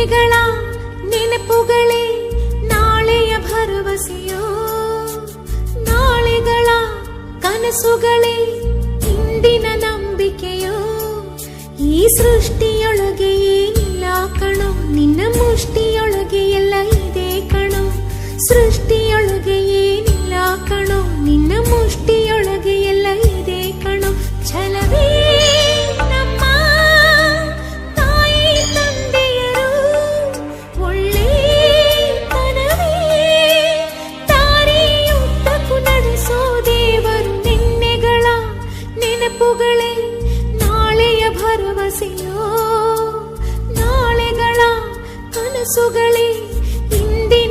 ನಿನ್ನೆಗಳ ನೆನಪುಗಳೇ ನಾಳೆಯ ಭರವಸೆಯೋ, ನಾಳೆಗಳ ಕನಸುಗಳೇ ಇಂದಿನ ನಂಬಿಕೆಯೋ. ಈ ಸೃಷ್ಟಿಯೊಳಗೆ ಏನಿಲ್ಲ ಕಣೋ, ನಿನ್ನ ಮುಷ್ಟಿಯೊಳಗೆ ಎಲ್ಲ ಇದೆ ಕಣೋ. ಸೃಷ್ಟಿಯೊಳಗೆ ಏನಿಲ್ಲ ಕಣೋ, ನಿನ್ನ ಮುಷ್ಟಿಯೊಳಗೆ ಎಲ್ಲ ಇದೆ ಕಣೋ. ಛಲವೇ ನಮ್ಮ ತಾಯಿ ತಂದೆಯರು, ಒಳ್ಳೆತನವೇ ದಾರಿಯುದ್ದಕ್ಕೂ ನಡೆಸೋ ದೇವರು. ನಿನ್ನೆಗಳ ನೆನಪುಗಳೇ ನಾಳೆಯ ಭರವಸೆಯೋ, ನಾಳೆಗಳ ಕನಸುಗಳೇ ಇಂದಿನ